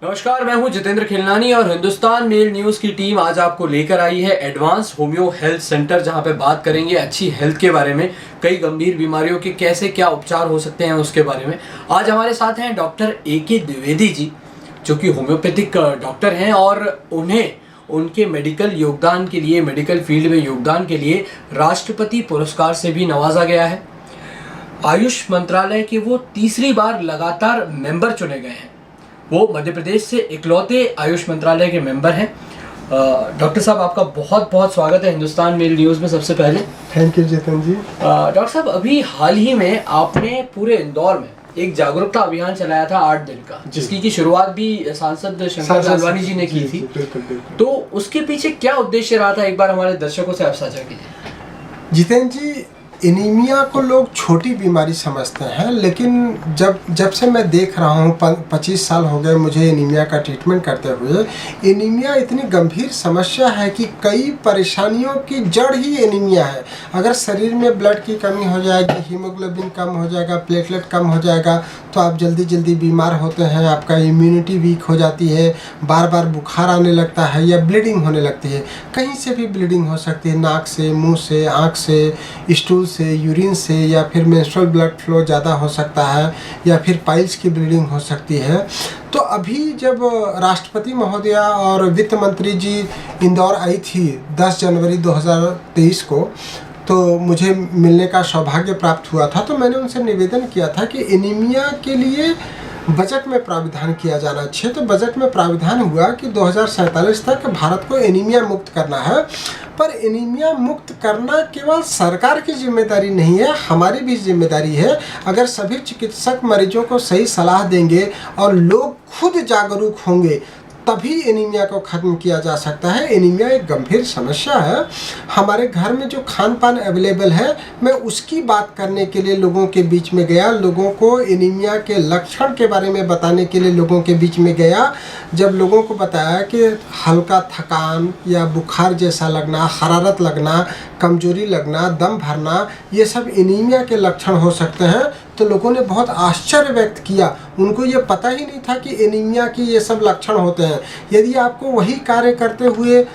नमस्कार, मैं हूं जितेंद्र खिलनानी और हिंदुस्तान मेल न्यूज़ की टीम आज आपको लेकर आई है एडवांस होम्यो हेल्थ सेंटर, जहां पे बात करेंगे अच्छी हेल्थ के बारे में। कई गंभीर बीमारियों के कैसे क्या उपचार हो सकते हैं उसके बारे में। आज हमारे साथ हैं डॉक्टर A.K. द्विवेदी जी, जो कि होम्योपैथिक डॉक्टर हैं और उन्हें उनके मेडिकल योगदान के लिए, मेडिकल फील्ड में योगदान के लिए राष्ट्रपति पुरस्कार से भी नवाजा गया है। आयुष मंत्रालय के वो तीसरी बार लगातार मेंबर चुने गए हैं। वो मध्य प्रदेश से इकलौते आयुष मंत्रालय के मेंबर हैं। डॉक्टर साहब, आपका बहुत बहुत स्वागत है हिंदुस्तान मेल न्यूज़ में। सबसे पहले thank you Jitendra ji. Doctor साहब, अभी हाल ही में आपने पूरे इंदौर में एक जागरूकता अभियान चलाया था 8 दिन का, जिसकी की शुरुआत भी सांसद शंकर लालवानी जी ने की थी। बिल्कुल। तो उसके पीछे क्या उद्देश्य रहा था, एक बार हमारे दर्शकों से आप साझा कीजिए। जितेंद्र जी, एनीमिया को लोग छोटी बीमारी समझते हैं, लेकिन जब से मैं देख रहा हूँ, 25 साल हो गए मुझे एनीमिया का ट्रीटमेंट करते हुए। एनीमिया इतनी गंभीर समस्या है कि कई परेशानियों की जड़ ही एनीमिया है। अगर शरीर में ब्लड की कमी हो जाएगी, हीमोग्लोबिन कम हो जाएगा, प्लेटलेट कम हो जाएगा, तो आप जल्दी बीमार होते हैं, आपका इम्यूनिटी वीक हो जाती है, बार बार बुखार आने लगता है या ब्लीडिंग होने लगती है। कहीं से भी ब्लीडिंग हो सकती है, नाक से, मुँह से, आँख से, स्टूल से, यूरिन से, या फिर मेंस्ट्रुअल ब्लड फ्लो ज़्यादा हो सकता है, या फिर पाइल्स की ब्लीडिंग हो सकती है। तो अभी जब राष्ट्रपति महोदया और वित्त मंत्री जी इंदौर आई थी 10 जनवरी 2023 को, तो मुझे मिलने का सौभाग्य प्राप्त हुआ था। तो मैंने उनसे निवेदन किया था कि एनीमिया के लिए बजट में प्राविधान किया जाना चाहिए। तो बजट में प्राविधान हुआ कि 2047 तक भारत को एनीमिया मुक्त करना है। पर एनीमिया मुक्त करना केवल सरकार की जिम्मेदारी नहीं है, हमारी भी जिम्मेदारी है। अगर सभी चिकित्सक मरीजों को सही सलाह देंगे और लोग खुद जागरूक होंगे, तभी एनीमिया को ख़त्म किया जा सकता है। एनीमिया एक गंभीर समस्या है। हमारे घर में जो खान पान अवेलेबल है, मैं उसकी बात करने के लिए लोगों के बीच में गया, लोगों को एनीमिया के लक्षण के बारे में बताने के लिए लोगों के बीच में गया। जब लोगों को बताया कि हल्का थकान या बुखार जैसा लगना, हरारत लगना, कमजोरी लगना, दम भरना, ये सब एनीमिया के लक्षण हो सकते हैं, तो लोगों ने बहुत आश्चर्य व्यक्त किया। उनको ये पता ही नहीं था कि एनीमिया के ये सब लक्षण होते हैं। यदि आपको वही कार्य करते हुए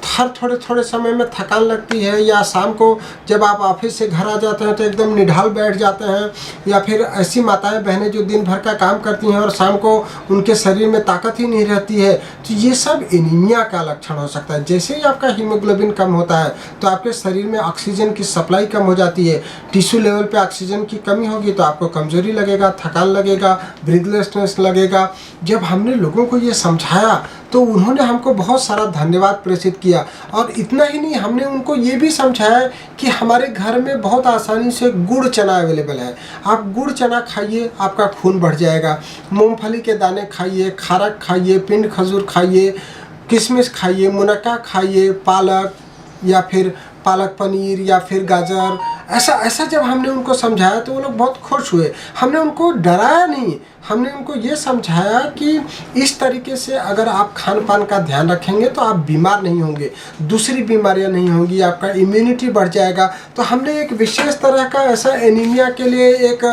हर थोड़े समय में थकान लगती है, या शाम को जब आप ऑफिस से घर आ जाते हैं तो एकदम निढाल बैठ जाते हैं, या फिर ऐसी माताएं बहनें जो दिन भर का काम करती हैं और शाम को उनके शरीर में ताकत ही नहीं रहती है, तो ये सब एनीमिया का लक्षण हो सकता है। जैसे ही आपका हीमोग्लोबिन कम होता है तो आपके शरीर में ऑक्सीजन की सप्लाई कम हो जाती है, टिश्यू लेवल पे ऑक्सीजन की कमी होगी तो आपको कमजोरी लगेगा, थकान लगेगा, ब्रीथलेसनेस लगेगा। जब हमने लोगों को ये समझाया तो उन्होंने हमको बहुत सारा धन्यवाद प्रेषित किया। और इतना ही नहीं, हमने उनको ये भी समझाया कि हमारे घर में बहुत आसानी से गुड़ चना अवेलेबल है। आप गुड़ चना खाइए, आपका खून बढ़ जाएगा। मूंगफली के दाने खाइए, खारक खाइए, पिंड खजूर खाइए, किशमिश खाइए, मुनक्का खाइए, पालक या फिर पालक पनीर या फिर गाजर, ऐसा जब हमने उनको समझाया तो वो लोग बहुत खुश हुए। हमने उनको डराया नहीं, हमने उनको ये समझाया कि इस तरीके से अगर आप खान पान का ध्यान रखेंगे तो आप बीमार नहीं होंगे, दूसरी बीमारियां नहीं होंगी, आपका इम्यूनिटी बढ़ जाएगा। तो हमने एक विशेष तरह का ऐसा एनीमिया के लिए एक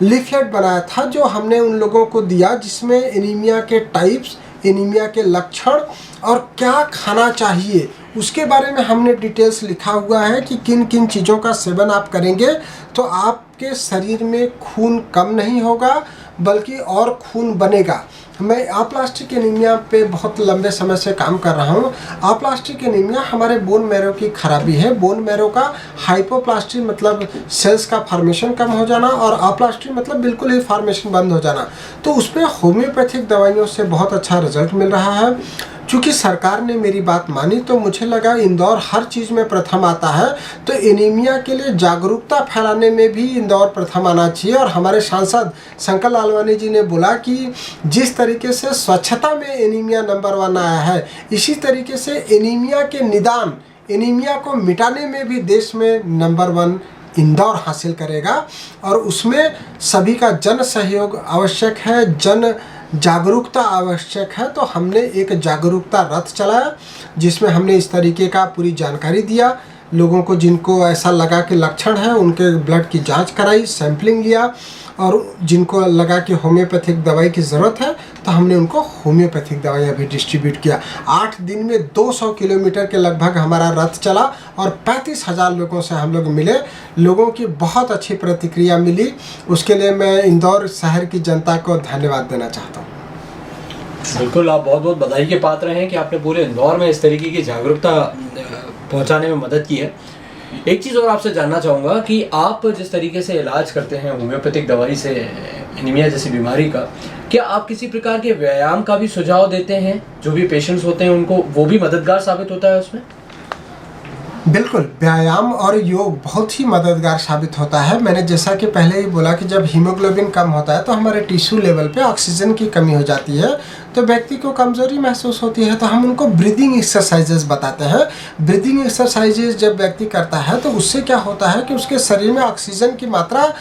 लीफलेट बनाया था, जो हमने उन लोगों को दिया, जिसमें एनीमिया के टाइप्स, एनीमिया के लक्षण और क्या खाना चाहिए उसके बारे में हमने डिटेल्स लिखा हुआ है कि किन किन चीज़ों का सेवन आप करेंगे तो आपके शरीर में खून कम नहीं होगा बल्कि और खून बनेगा। मैं आप्लास्टिक एनीमिया पे बहुत लंबे समय से काम कर रहा हूँ। आप्लास्टिक एनीमिया हमारे बोन मैरो की खराबी है। बोन मैरो का हाइपोप्लास्टी मतलब सेल्स का फॉर्मेशन कम हो जाना, और आप्लास्टी मतलब बिल्कुल ही फॉर्मेशन बंद हो जाना। तो उसमें होम्योपैथिक दवाइयों से बहुत अच्छा रिजल्ट मिल रहा है। चूँकि सरकार ने मेरी बात मानी तो मुझे लगा इंदौर हर चीज़ में प्रथम आता है, तो एनीमिया के लिए जागरूकता फैलाने में भी इंदौर प्रथम आना चाहिए। और हमारे सांसद शंकर लालवानी जी ने बोला कि जिस तरीके से स्वच्छता में एनीमिया नंबर 1 आया है, इसी तरीके से एनीमिया के निदान, एनीमिया को मिटाने में भी देश में नंबर 1 इंदौर हासिल करेगा। और उसमें सभी का जन सहयोग आवश्यक है, जन जागरूकता आवश्यक है। तो हमने एक जागरूकता रथ चलाया, जिसमें हमने इस तरीके का पूरी जानकारी दिया लोगों को, जिनको ऐसा लगा कि लक्षण है, उनके ब्लड की जांच कराई, सैंपलिंग लिया, और जिनको लगा कि होम्योपैथिक दवाई की ज़रूरत है तो हमने उनको होम्योपैथिक दवाइयाँ भी डिस्ट्रीब्यूट किया। 8 दिन में 200 किलोमीटर के लगभग हमारा रथ चला और 35,000 लोगों से हम लोग मिले। लोगों की बहुत अच्छी प्रतिक्रिया मिली, उसके लिए मैं इंदौर शहर की जनता को धन्यवाद देना चाहता हूँ। बिल्कुल, आप बहुत बहुत बधाई के पात्र हैं कि आपने पूरे इंदौर में इस तरीके की जागरूकता पहुंचाने में मदद की है। एक चीज़ और आपसे जानना चाहूँगा कि आप जिस तरीके से इलाज करते हैं होम्योपैथिक दवाई से एनीमिया जैसी बीमारी का, क्या आप किसी प्रकार के व्यायाम का भी सुझाव देते हैं? जो भी पेशेंट्स होते हैं उनको वो भी मददगार साबित होता है उसमें? बिल्कुल, व्यायाम और योग बहुत ही मददगार साबित होता है। मैंने जैसा कि पहले ही बोला कि जब हीमोग्लोबिन कम होता है तो हमारे टिश्यू लेवल पे ऑक्सीजन की कमी हो जाती है, तो व्यक्ति को कमज़ोरी महसूस होती है। तो हम उनको ब्रीदिंग एक्सरसाइजेस बताते हैं। ब्रीदिंग एक्सरसाइजेस जब व्यक्ति करता है तो उससे क्या होता है कि उसके शरीर में ऑक्सीजन की मात्रा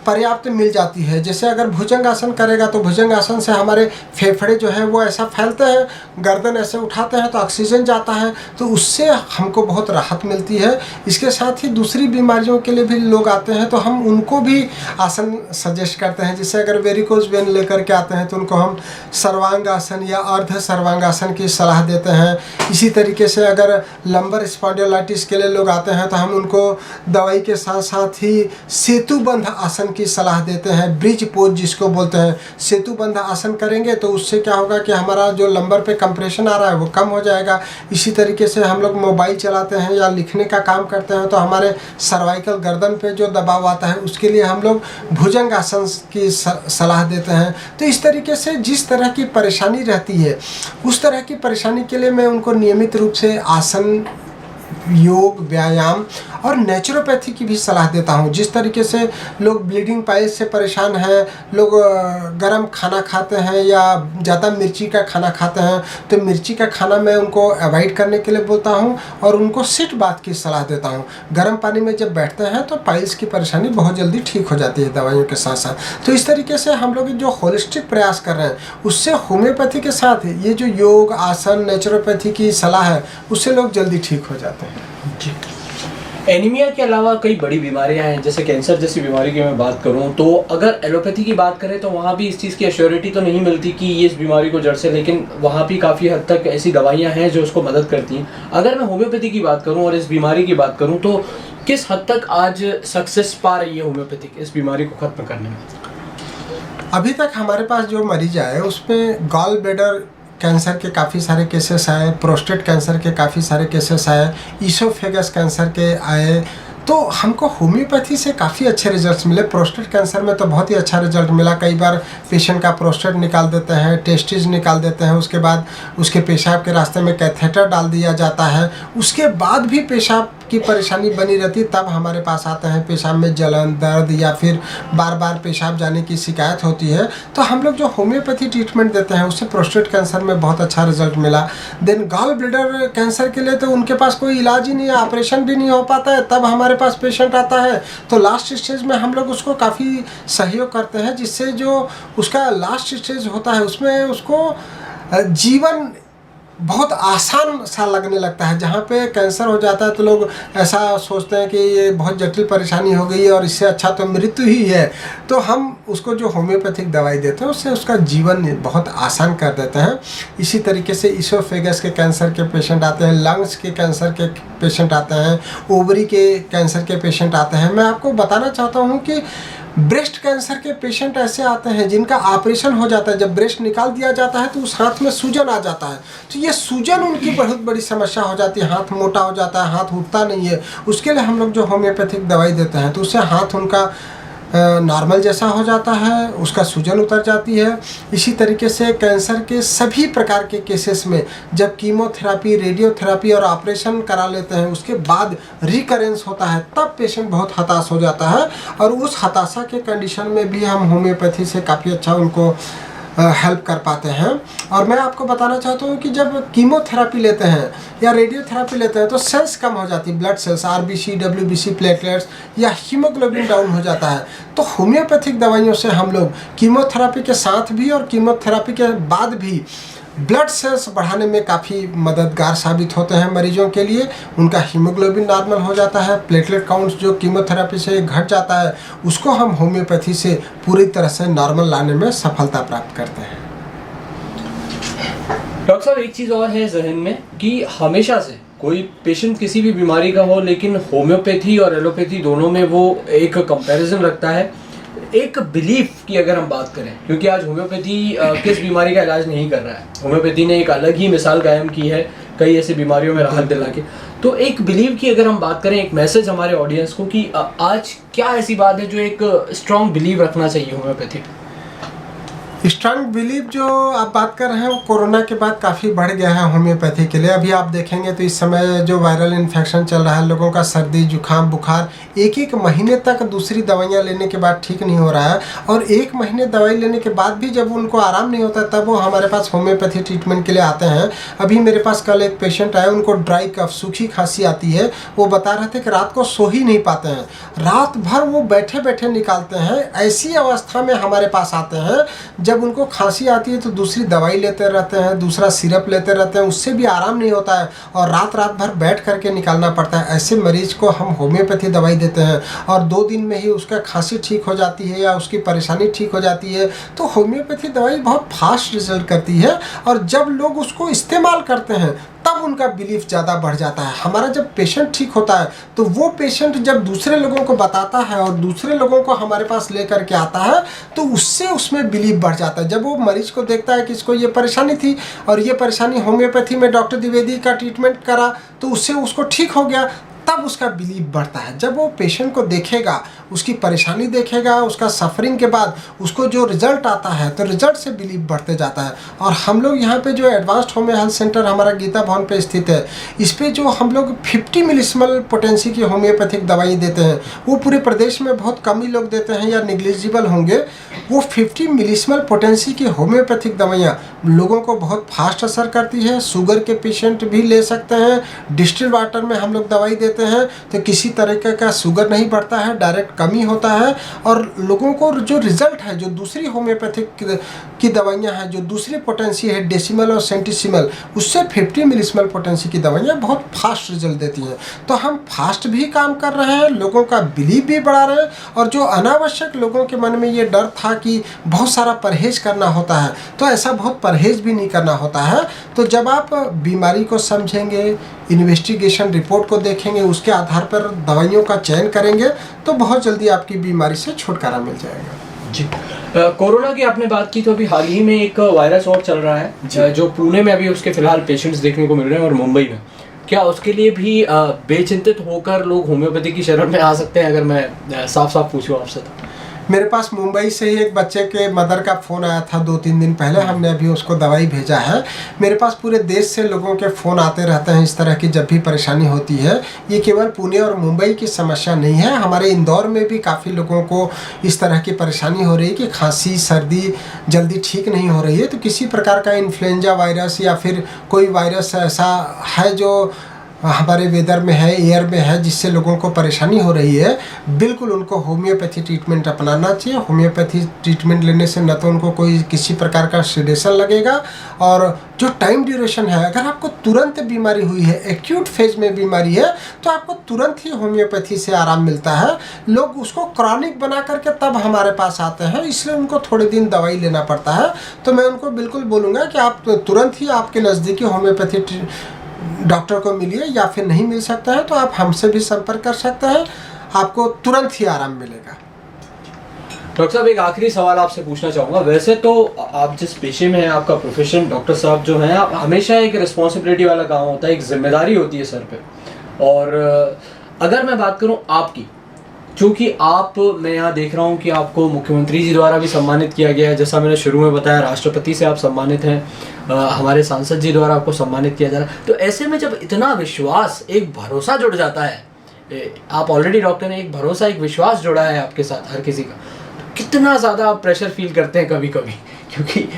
पर्याप्त मिल जाती है। जैसे अगर भुजंगासन करेगा तो भुजंगासन से हमारे फेफड़े जो है वो ऐसा फैलते हैं, गर्दन ऐसे उठाते हैं तो ऑक्सीजन जाता है, तो उससे हमको बहुत राहत मिलती है। इसके साथ ही दूसरी बीमारियों के लिए भी लोग आते हैं तो हम उनको भी आसन सजेस्ट करते हैं। जैसे अगर वेरिकोज वेन लेकर के आते हैं तो उनको हम सर्वांगासन या अर्ध सर्वांगासन की सलाह देते हैं। इसी तरीके से अगर लंबर स्पॉन्डिलोलाइटिस के लिए लोग आते हैं तो हम उनको दवाई के साथ साथ ही सेतुबंध आसन की सलाह देते हैं। ब्रिज पोज जिसको बोलते हैं, सेतुबंध आसन करेंगे तो उससे क्या होगा कि हमारा जो लंबर पे कंप्रेशन आ रहा है वो कम हो जाएगा। इसी तरीके से हम लोग मोबाइल चलाते हैं या लिखने का काम करते हैं तो हमारे सर्वाइकल गर्दन पे जो दबाव आता है उसके लिए हम लोग भुजंग आसन की सलाह देते हैं। तो इस तरीके से जिस तरह की परेशानी रहती है उस तरह की परेशानी के लिए मैं उनको नियमित रूप से आसन, योग, व्यायाम और नेचुरोपैथी की भी सलाह देता हूँ। जिस तरीके से लोग ब्लीडिंग पाइल्स से परेशान हैं, लोग गरम खाना खाते हैं या ज़्यादा मिर्ची का खाना खाते हैं, तो मिर्ची का खाना मैं उनको अवॉइड करने के लिए बोलता हूँ और उनको सिट बाथ की सलाह देता हूँ। गर्म पानी में जब बैठते हैं तो पाइल्स की परेशानी बहुत जल्दी ठीक हो जाती है दवाइयों के साथ साथ। तो इस तरीके से हम लोग जो होलिस्टिक प्रयास कर रहे हैं उससे होम्योपैथी के साथ ये जो योग, आसन, नेचुरोपैथी की सलाह है उससे लोग जल्दी ठीक हो जाते हैं। जी। एनीमिया के अलावा कई बड़ी बीमारियां हैं, जैसे कैंसर जैसी बीमारी की मैं बात करूं तो अगर एलोपैथी की बात करें तो वहाँ भी इस चीज़ की एश्योरिटी तो नहीं मिलती कि ये इस बीमारी को जड़ से, लेकिन वहाँ भी काफ़ी हद तक ऐसी दवाइयाँ हैं जो उसको मदद करती हैं। अगर मैं होम्योपैथी की बात करूँ और इस बीमारी की बात करूँ तो किस हद तक आज सक्सेस पा रही है होम्योपैथिक इस बीमारी को ख़त्म करने में? अभी तक हमारे पास जो मरीज आए उसमें गॉल ब्लैडर कैंसर के काफ़ी सारे केसेस आए, प्रोस्टेट कैंसर के काफ़ी सारे केसेस आए, ईसोफेगस कैंसर के आए। तो हमको होम्योपैथी से काफ़ी अच्छे रिजल्ट्स मिले। प्रोस्टेट कैंसर में तो बहुत ही अच्छा रिजल्ट मिला। कई बार पेशेंट का प्रोस्टेट निकाल देते हैं, टेस्टिस निकाल देते हैं, उसके बाद उसके पेशाब के रास्ते में कैथेटर डाल दिया जाता है, उसके बाद भी पेशाब की परेशानी बनी रहती, तब हमारे पास आते हैं। पेशाब में जलन, दर्द या फिर बार बार पेशाब जाने की शिकायत होती है, तो हम लोग जो होम्योपैथी ट्रीटमेंट देते हैं उससे प्रोस्टेट कैंसर में बहुत अच्छा रिजल्ट मिला। देन गॉल ब्लैडर कैंसर के लिए तो उनके पास कोई इलाज ही नहीं है, ऑपरेशन भी नहीं हो पाता है, तब हमारे पास पेशेंट आता है तो लास्ट स्टेज में हम लोग उसको काफ़ी सहयोग करते हैं, जिससे जो उसका लास्ट स्टेज होता है उसमें उसको जीवन बहुत आसान सा लगने लगता है। जहाँ पे कैंसर हो जाता है तो लोग ऐसा सोचते हैं कि ये बहुत जटिल परेशानी हो गई है और इससे अच्छा तो मृत्यु ही है। तो हम उसको जो होम्योपैथिक दवाई देते हैं उससे उसका जीवन बहुत आसान कर देते हैं। इसी तरीके से ईसोफेगस के कैंसर के पेशेंट आते हैं, लंग्स के कैंसर के पेशेंट आते हैं, ओवरी के कैंसर के पेशेंट आते हैं। मैं आपको बताना चाहता हूँ कि ब्रेस्ट कैंसर के पेशेंट ऐसे आते हैं जिनका ऑपरेशन हो जाता है, जब ब्रेस्ट निकाल दिया जाता है तो उस हाथ में सूजन आ जाता है, तो ये सूजन उनकी बहुत बड़ी समस्या हो जाती है। हाथ मोटा हो जाता है, हाथ उठता नहीं है। उसके लिए हम लोग जो होम्योपैथिक दवाई देते हैं तो उससे हाथ उनका नॉर्मल जैसा हो जाता है, उसका सूजन उतर जाती है। इसी तरीके से कैंसर के सभी प्रकार के केसेस में जब कीमोथेरापी, रेडियोथेरापी और ऑपरेशन करा लेते हैं उसके बाद रिकरेंस होता है, तब पेशेंट बहुत हताश हो जाता है और उस हताशा के कंडीशन में भी हम होम्योपैथी से काफ़ी अच्छा उनको हेल्प कर पाते हैं। और मैं आपको बताना चाहता हूँ कि जब कीमोथेरापी लेते हैं या रेडियोथेरापी लेते हैं तो सेल्स कम हो जाती है, blood cells, RBC, WBC, platelets या हीमोग्लोबिन डाउन हो जाता है। तो होम्योपैथिक दवाइयों से हम लोग कीमोथेरापी के साथ भी और कीमोथेरापी के बाद भी ब्लड सेल्स बढ़ाने में काफ़ी मददगार साबित होते हैं मरीजों के लिए। उनका हीमोग्लोबिन नॉर्मल हो जाता है, प्लेटलेट काउंट जो कीमोथेरेपी से घट जाता है उसको हम होम्योपैथी से पूरी तरह से नॉर्मल लाने में सफलता प्राप्त करते हैं। डॉक्टर साहब, एक चीज़ और है जहन में कि हमेशा से कोई पेशेंट किसी भी बीमारी का हो, लेकिन होम्योपैथी और एलोपैथी दोनों में वो एक कंपैरिजन रखता है, एक बिलीफ की अगर हम बात करें, क्योंकि आज होम्योपैथी किस बीमारी का इलाज नहीं कर रहा है। होम्योपैथी ने एक अलग ही मिसाल कायम की है कई ऐसी बीमारियों में राहत दिला के। तो एक बिलीव की अगर हम बात करें, एक मैसेज हमारे ऑडियंस को कि आज क्या ऐसी बात है जो एक स्ट्रॉन्ग बिलीव रखना चाहिए होम्योपैथी पे? स्ट्रांग बिलीव जो आप बात कर रहे हैं वो कोरोना के बाद काफ़ी बढ़ गया है होम्योपैथी के लिए। अभी आप देखेंगे तो इस समय जो वायरल इन्फेक्शन चल रहा है, लोगों का सर्दी जुकाम बुखार एक एक महीने तक दूसरी दवाइयाँ लेने के बाद ठीक नहीं हो रहा है, और एक महीने दवाई लेने के बाद भी जब उनको आराम नहीं होता तब वो हमारे पास होम्योपैथी ट्रीटमेंट के लिए आते हैं। अभी मेरे पास कल एक पेशेंट आए, उनको ड्राई कफ सूखी खांसी आती है। वो बता रहे थे कि रात को सो ही नहीं पाते हैं, रात भर वो बैठे बैठे निकालते हैं। ऐसी अवस्था में हमारे पास आते हैं जब उनको खांसी आती है तो दूसरी दवाई लेते रहते हैं, दूसरा सिरप लेते रहते हैं, उससे भी आराम नहीं होता है और रात भर बैठ करके निकालना पड़ता है। ऐसे मरीज को हम होम्योपैथी दवाई देते हैं और 2 दिन में ही उसका खांसी ठीक हो जाती है या उसकी परेशानी ठीक हो जाती है। तो होम्योपैथी दवाई बहुत फास्ट रिजल्ट करती है, और जब लोग उसको इस्तेमाल करते हैं तब उनका बिलीफ ज़्यादा बढ़ जाता है। हमारा जब पेशेंट ठीक होता है तो वो पेशेंट जब दूसरे लोगों को बताता है और दूसरे लोगों को हमारे पास लेकर के आता है तो उससे उसमें बिलीफ बढ़ जाता है। जब वो मरीज को देखता है कि इसको ये परेशानी थी और ये परेशानी होम्योपैथी में डॉक्टर द्विवेदी का ट्रीटमेंट करा तो उससे उसको ठीक हो गया, तब उसका बिलीव बढ़ता है। जब वो पेशेंट को देखेगा, उसकी परेशानी देखेगा, उसका सफरिंग के बाद उसको जो रिजल्ट आता है तो रिजल्ट से बिलीव बढ़ते जाता है। और हम लोग यहाँ पे जो एडवांस्ड होम्यो हेल्थ सेंटर हमारा गीता भवन पे स्थित है, इस पे जो हम लोग 50 मिलीस्मल पोटेंसी की होम्योपैथिक दवाई देते हैं, वो पूरे प्रदेश में बहुत कम ही लोग देते हैं या निग्लिजिबल होंगे। वो 50 मिलीस्मल पोटेंसी की होम्योपैथिक दवाइयाँ लोगों को बहुत फास्ट असर करती है। शुगर के पेशेंट भी ले सकते हैं। डिस्टिल वाटर में हम लोग दवाई देते हैं तो किसी तरीके का शुगर नहीं बढ़ता है, डायरेक्ट कमी होता है। और लोगों को जो रिजल्ट है, जो दूसरी होम्योपैथिक की दवाइयाँ हैं, जो दूसरी पोटेंसी है डेसिमल और सेंटीसिमल, उससे 50 मिलीस्मल पोटेंसी की दवाइयाँ बहुत फास्ट रिजल्ट देती हैं। तो हम फास्ट भी काम कर रहे हैं, लोगों का बिलीव भी बढ़ा रहे हैं। और जो अनावश्यक लोगों के मन में ये डर था कि बहुत सारा परहेज करना होता है, तो ऐसा बहुत परहेज भी नहीं करना होता है। तो जब आप बीमारी को समझेंगे, इन्वेस्टिगेशन रिपोर्ट को देखेंगे, उसके आधार पर दवाइयों का चयन करेंगे तो बहुत जल्दी आपकी बीमारी से छुटकारा मिल जाएगा। जी, कोरोना की आपने बात की तो अभी हाल ही में एक वायरस और चल रहा है जो पुणे में अभी उसके फिलहाल पेशेंट्स देखने को मिल रहे हैं और मुंबई में। क्या उसके लिए भी बेचिंतित होकर लोग होम्योपैथी की शरण में आ सकते हैं, अगर मैं साफ साफ पूछूं आपसे तो? मेरे पास मुंबई से ही एक बच्चे के मदर का फ़ोन आया था 2-3 दिन पहले, हमने अभी उसको दवाई भेजा है। मेरे पास पूरे देश से लोगों के फ़ोन आते रहते हैं इस तरह की जब भी परेशानी होती है। ये केवल पुणे और मुंबई की समस्या नहीं है, हमारे इंदौर में भी काफ़ी लोगों को इस तरह की परेशानी हो रही है कि खांसी सर्दी जल्दी ठीक नहीं हो रही है। तो किसी प्रकार का इन्फ्लुएंजा वायरस या फिर कोई वायरस ऐसा है जो हमारे वेदर में है, एयर में है, जिससे लोगों को परेशानी हो रही है, बिल्कुल उनको होम्योपैथी ट्रीटमेंट अपनाना चाहिए। होम्योपैथी ट्रीटमेंट लेने से न तो उनको कोई किसी प्रकार का सेडेशन लगेगा, और जो टाइम ड्यूरेशन है, अगर आपको तुरंत बीमारी हुई है, एक्यूट फेज में बीमारी है, तो आपको तुरंत ही होम्योपैथी से आराम मिलता है। लोग उसको क्रॉनिक बना करके तब हमारे पास आते हैं, इसलिए उनको थोड़े दिन दवाई लेना पड़ता है। तो मैं उनको बिल्कुल बोलूँगा कि आप तुरंत ही आपके नज़दीकी होम्योपैथी डॉक्टर को मिलिए, या फिर नहीं मिल सकता है तो आप हमसे भी संपर्क कर सकते हैं, आपको तुरंत ही आराम मिलेगा। डॉक्टर साहब, एक आखिरी सवाल आपसे पूछना चाहूँगा। वैसे तो आप जिस पेशे में हैं, आपका प्रोफेशन, डॉक्टर साहब जो हैं, आप हमेशा एक रिस्पॉन्सिबिलिटी वाला काम होता है, एक जिम्मेदारी होती है सर पे। और अगर मैं बात करूँ आपकी, चूँकि मैं यहाँ देख रहा हूँ कि आपको मुख्यमंत्री जी द्वारा भी सम्मानित किया गया है, जैसा मैंने शुरू में बताया, राष्ट्रपति से आप सम्मानित हैं, हमारे सांसद जी द्वारा आपको सम्मानित किया जा रहा है। तो ऐसे में जब इतना विश्वास, एक भरोसा जुड़ जाता है, आप ऑलरेडी डॉक्टर ने एक भरोसा, एक विश्वास जुड़ा है आपके साथ हर किसी का, तो कितना ज़्यादा आप प्रेशर फील करते हैं कभी कभी? क्योंकि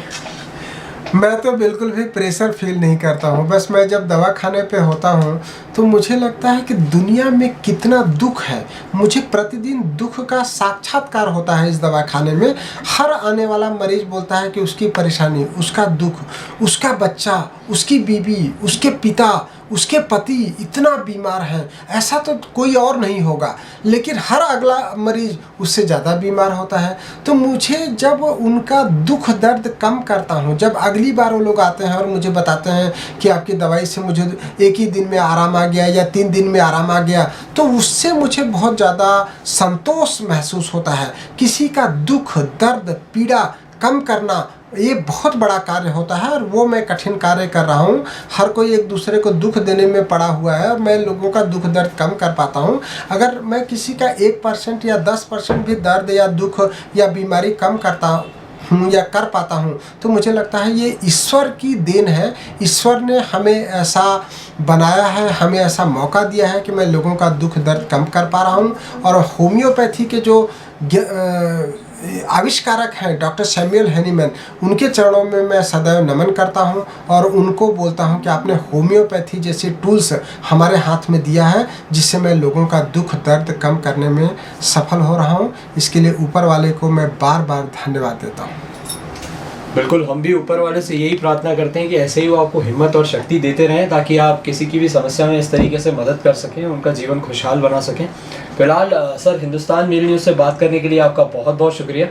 मैं तो बिल्कुल भी प्रेशर फील नहीं करता हूँ। बस मैं जब दवा खाने पे होता हूँ तो मुझे लगता है कि दुनिया में कितना दुख है। मुझे प्रतिदिन दुख का साक्षात्कार होता है इस दवा खाने में। हर आने वाला मरीज बोलता है कि उसकी परेशानी, उसका दुख, उसका बच्चा, उसकी बीवी, उसके पिता, उसके पति इतना बीमार हैं, ऐसा तो कोई और नहीं होगा। लेकिन हर अगला मरीज उससे ज़्यादा बीमार होता है। तो मुझे जब उनका दुख दर्द कम करता हूँ, जब अगली बार वो लोग आते हैं और मुझे बताते हैं कि आपकी दवाई से मुझे 1 ही दिन में आराम आ गया या 3 दिन में आराम आ गया, तो उससे मुझे बहुत ज़्यादा संतोष महसूस होता है। किसी का दुख दर्द पीड़ा कम करना ये बहुत बड़ा कार्य होता है और वो मैं कठिन कार्य कर रहा हूँ। हर कोई एक दूसरे को दुख देने में पड़ा हुआ है और मैं लोगों का दुख दर्द कम कर पाता हूँ। अगर मैं किसी का 1% या 10% भी दर्द या दुख या बीमारी कम करता हूँ या कर पाता हूँ तो मुझे लगता है ये ईश्वर की देन है। ईश्वर ने हमें ऐसा बनाया है, हमें ऐसा मौका दिया है कि मैं लोगों का दुख दर्द कम कर पा रहा हूँ। और होम्योपैथी के जो आविष्कारक हैं डॉक्टर सैमुअल हैनीमैन, उनके चरणों में मैं सदैव नमन करता हूं और उनको बोलता हूं कि आपने होम्योपैथी जैसे टूल्स हमारे हाथ में दिया है जिससे मैं लोगों का दुख दर्द कम करने में सफल हो रहा हूं। इसके लिए ऊपर वाले को मैं बार बार धन्यवाद देता हूं। बिल्कुल, हम भी ऊपर वाले से यही प्रार्थना करते हैं कि ऐसे ही वो आपको हिम्मत और शक्ति देते रहें ताकि आप किसी की भी समस्या में इस तरीके से मदद कर सकें, उनका जीवन खुशहाल बना सकें। फिलहाल सर, हिंदुस्तान मेल न्यूज़ से बात करने के लिए आपका बहुत बहुत शुक्रिया।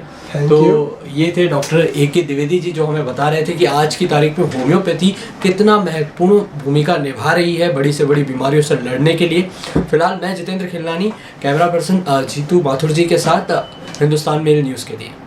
तो ये थे डॉक्टर A.K. द्विवेदी जी जो हमें बता रहे थे कि आज की तारीख में होम्योपैथी कितना महत्वपूर्ण भूमिका निभा रही है बड़ी से बड़ी बीमारियों से लड़ने के लिए। फिलहाल मैं जितेंद्र खिलनानी, कैमरा पर्सन जीतू माथुर जी के साथ हिंदुस्तान मेल न्यूज़ के लिए।